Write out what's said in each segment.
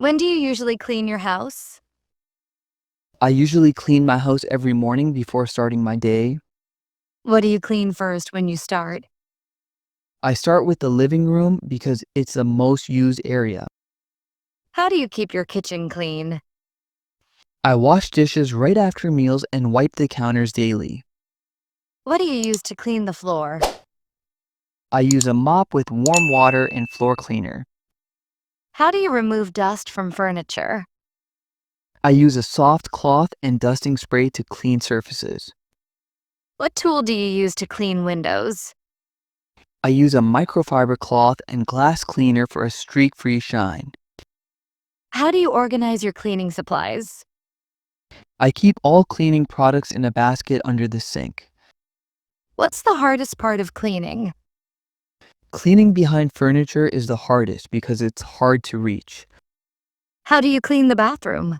When do you usually clean your house? I usually clean my house every morning before starting my day. What do you clean first when you start? I start with the living room because it's the most used area. How do you keep your kitchen clean? I wash dishes right after meals and wipe the counters daily. What do you use to clean the floor? I use a mop with warm water and floor cleaner. How do you remove dust from furniture? I use a soft cloth and dusting spray to clean surfaces. What tool do you use to clean windows? I use a microfiber cloth and glass cleaner for a streak-free shine. How do you organize your cleaning supplies? I keep all cleaning products in a basket under the sink. What's the hardest part of cleaning? Cleaning behind furniture is the hardest because it's hard to reach. How do you clean the bathroom?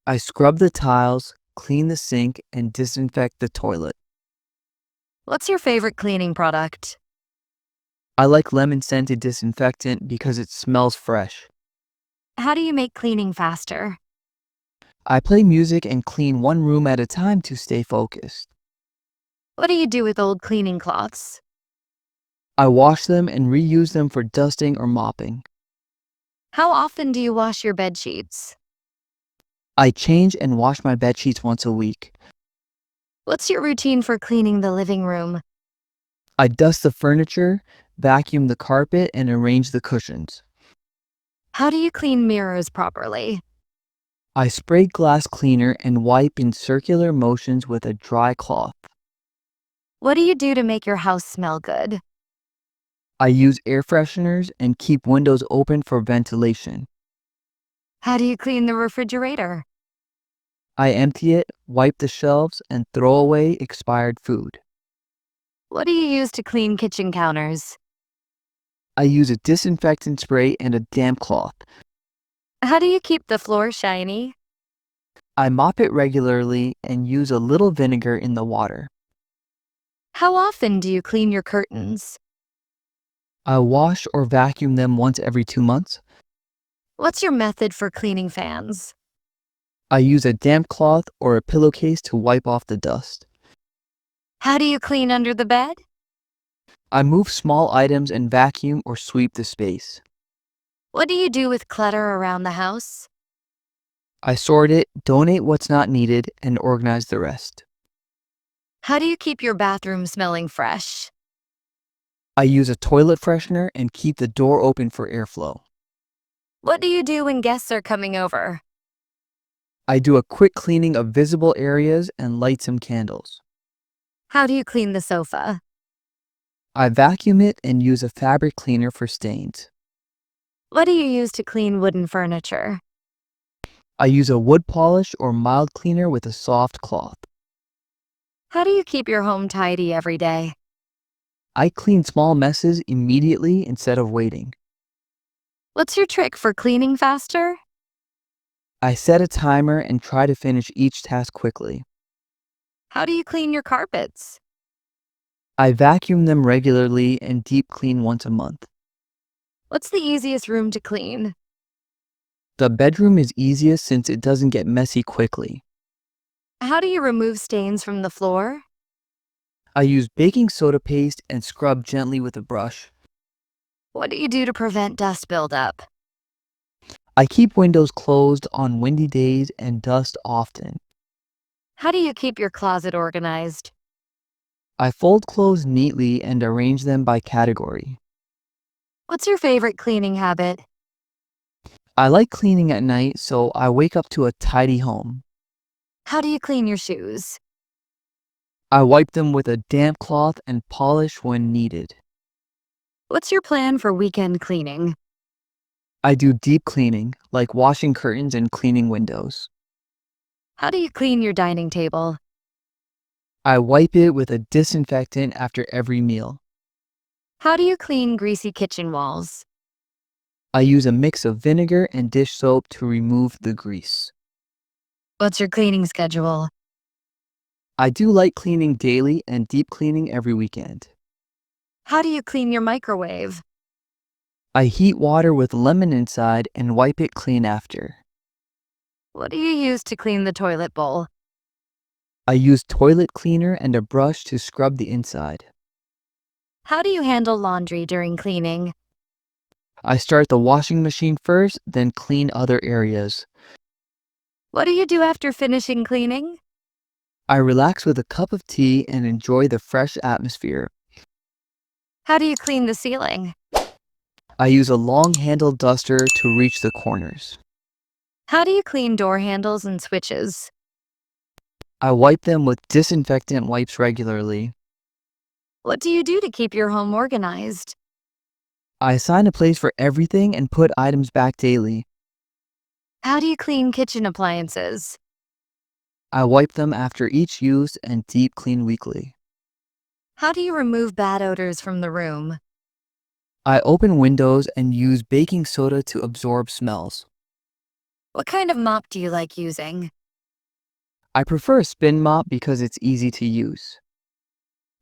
I scrub the tiles, clean the sink, and disinfect the toilet. What's your favorite cleaning product? I like lemon scented disinfectant because it smells fresh. How do you make cleaning faster? I play music and clean one room at a time to stay focused. What do you do with old cleaning cloths? I wash them and reuse them for dusting or mopping. How often do you wash your bed sheets? I change and wash my bed sheets once a week. What's your routine for cleaning the living room? I dust the furniture, vacuum the carpet, and arrange the cushions. How do you clean mirrors properly? I spray glass cleaner and wipe in circular motions with a dry cloth. What do you do to make your house smell good? I use air fresheners and keep windows open for ventilation. How do you clean the refrigerator? I empty it, wipe the shelves, and throw away expired food. What do you use to clean kitchen counters? I use a disinfectant spray and a damp cloth. How do you keep the floor shiny? I mop it regularly and use a little vinegar in the water. How often do you clean your curtains? I wash or vacuum them once every 2 months. What's your method for cleaning fans? I use a damp cloth or a pillowcase to wipe off the dust. How do you clean under the bed? I move small items and vacuum or sweep the space. What do you do with clutter around the house? I sort it, donate what's not needed, and organize the rest. How do you keep your bathroom smelling fresh? I use a toilet freshener and keep the door open for airflow. What do you do when guests are coming over? I do a quick cleaning of visible areas and light some candles. How do you clean the sofa? I vacuum it and use a fabric cleaner for stains. What do you use to clean wooden furniture? I use a wood polish or mild cleaner with a soft cloth. How do you keep your home tidy every day? I clean small messes immediately instead of waiting. What's your trick for cleaning faster? I set a timer and try to finish each task quickly. How do you clean your carpets? I vacuum them regularly and deep clean once a month. What's the easiest room to clean? The bedroom is easiest since it doesn't get messy quickly. How do you remove stains from the floor? I use baking soda paste and scrub gently with a brush. What do you do to prevent dust buildup? I keep windows closed on windy days and dust often. How do you keep your closet organized? I fold clothes neatly and arrange them by category. What's your favorite cleaning habit? I like cleaning at night, so I wake up to a tidy home. How do you clean your shoes? I wipe them with a damp cloth and polish when needed. What's your plan for weekend cleaning? I do deep cleaning, like washing curtains and cleaning windows. How do you clean your dining table? I wipe it with a disinfectant after every meal. How do you clean greasy kitchen walls? I use a mix of vinegar and dish soap to remove the grease. What's your cleaning schedule? I do light cleaning daily and deep cleaning every weekend. How do you clean your microwave? I heat water with lemon inside and wipe it clean after. What do you use to clean the toilet bowl? I use toilet cleaner and a brush to scrub the inside. How do you handle laundry during cleaning? I start the washing machine first, then clean other areas. What do you do after finishing cleaning? I relax with a cup of tea and enjoy the fresh atmosphere. How do you clean the ceiling? I use a long-handled duster to reach the corners. How do you clean door handles and switches? I wipe them with disinfectant wipes regularly. What do you do to keep your home organized? I assign a place for everything and put items back daily. How do you clean kitchen appliances? I wipe them after each use and deep clean weekly. How do you remove bad odors from the room? I open windows and use baking soda to absorb smells. What kind of mop do you like using? I prefer a spin mop because it's easy to use.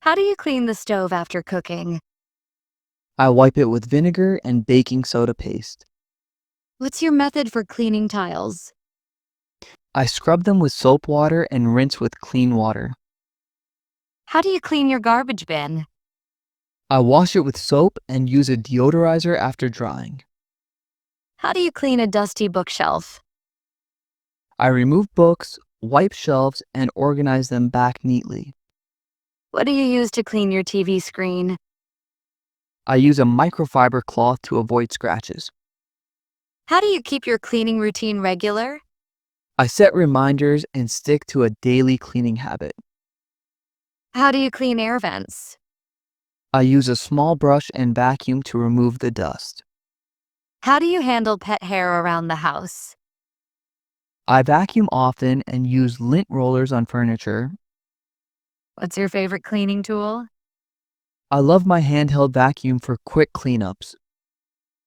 How do you clean the stove after cooking? I wipe it with vinegar and baking soda paste. What's your method for cleaning tiles? I scrub them with soap water and rinse with clean water. How do you clean your garbage bin? I wash it with soap and use a deodorizer after drying. How do you clean a dusty bookshelf? I remove books, wipe shelves, and organize them back neatly. What do you use to clean your TV screen? I use a microfiber cloth to avoid scratches. How do you keep your cleaning routine regular? I set reminders and stick to a daily cleaning habit. How do you clean air vents? I use a small brush and vacuum to remove the dust. How do you handle pet hair around the house? I vacuum often and use lint rollers on furniture. What's your favorite cleaning tool? I love my handheld vacuum for quick cleanups.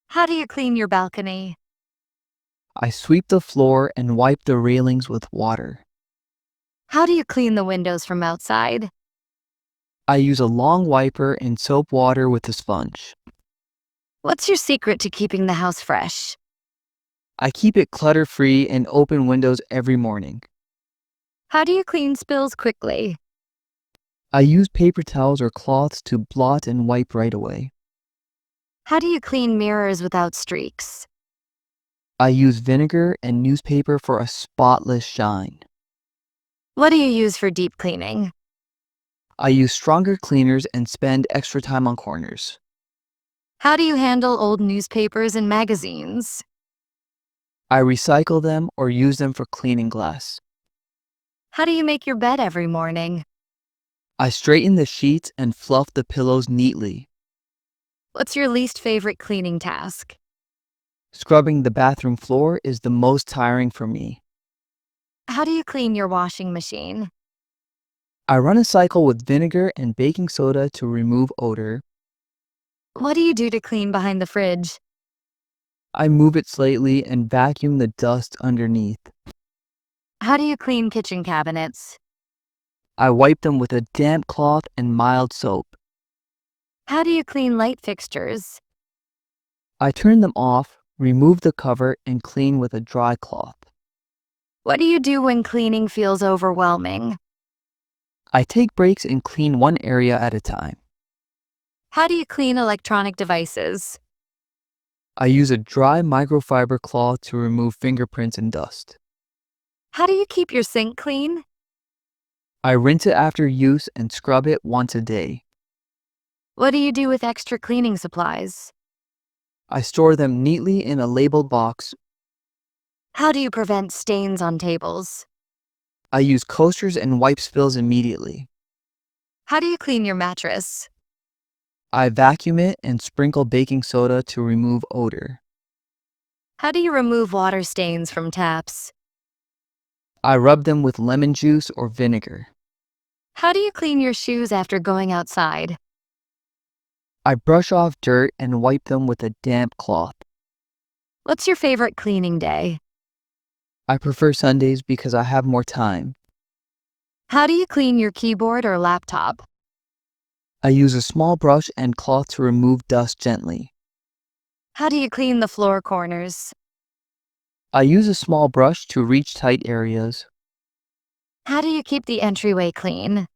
How do you clean your balcony? I sweep the floor and wipe the railings with water. How do you clean the windows from outside? I use a long wiper and soap water with a sponge. What's your secret to keeping the house fresh? I keep it clutter-free and open windows every morning. How do you clean spills quickly? I use paper towels or cloths to blot and wipe right away. How do you clean mirrors without streaks? I use vinegar and newspaper for a spotless shine. What do you use for deep cleaning? I use stronger cleaners and spend extra time on corners. How do you handle old newspapers and magazines? I recycle them or use them for cleaning glass. How do you make your bed every morning? I straighten the sheets and fluff the pillows neatly. What's your least favorite cleaning task? Scrubbing the bathroom floor is the most tiring for me. How do you clean your washing machine? I run a cycle with vinegar and baking soda to remove odor. What do you do to clean behind the fridge? I move it slightly and vacuum the dust underneath. How do you clean kitchen cabinets? I wipe them with a damp cloth and mild soap. How do you clean light fixtures? I turn them off, remove the cover, and clean with a dry cloth. What do you do when cleaning feels overwhelming? I take breaks and clean one area at a time. How do you clean electronic devices? I use a dry microfiber cloth to remove fingerprints and dust. How do you keep your sink clean? I rinse it after use and scrub it once a day. What do you do with extra cleaning supplies? I store them neatly in a labeled box. How do you prevent stains on tables? I use coasters and wipe spills immediately. How do you clean your mattress? I vacuum it and sprinkle baking soda to remove odor. How do you remove water stains from taps? I rub them with lemon juice or vinegar. How do you clean your shoes after going outside? I brush off dirt and wipe them with a damp cloth. What's your favorite cleaning day? I prefer Sundays because I have more time. How do you clean your keyboard or laptop? I use a small brush and cloth to remove dust gently. How do you clean the floor corners? I use a small brush to reach tight areas. How do you keep the entryway clean?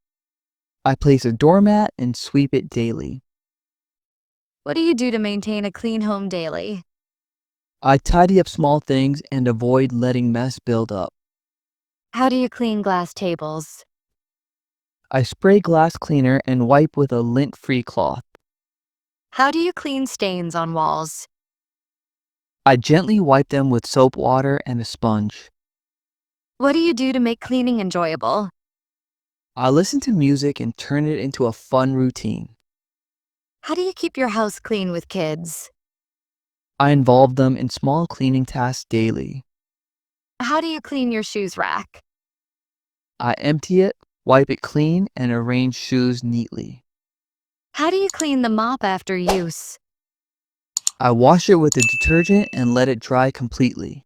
I place a doormat and sweep it daily. What do you do to maintain a clean home daily? I tidy up small things and avoid letting mess build up. How do you clean glass tables? I spray glass cleaner and wipe with a lint-free cloth. How do you clean stains on walls? I gently wipe them with soap water and a sponge. What do you do to make cleaning enjoyable? I listen to music and turn it into a fun routine. How do you keep your house clean with kids? I involve them in small cleaning tasks daily. How do you clean your shoes rack? I empty it, wipe it clean, and arrange shoes neatly. How do you clean the mop after use? I wash it with a detergent and let it dry completely.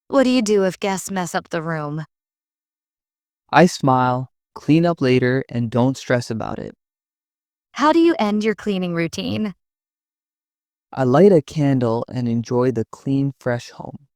What do you do if guests mess up the room? I smile, clean up later, and don't stress about it. How do you end your cleaning routine? I light a candle and enjoy the clean, fresh home.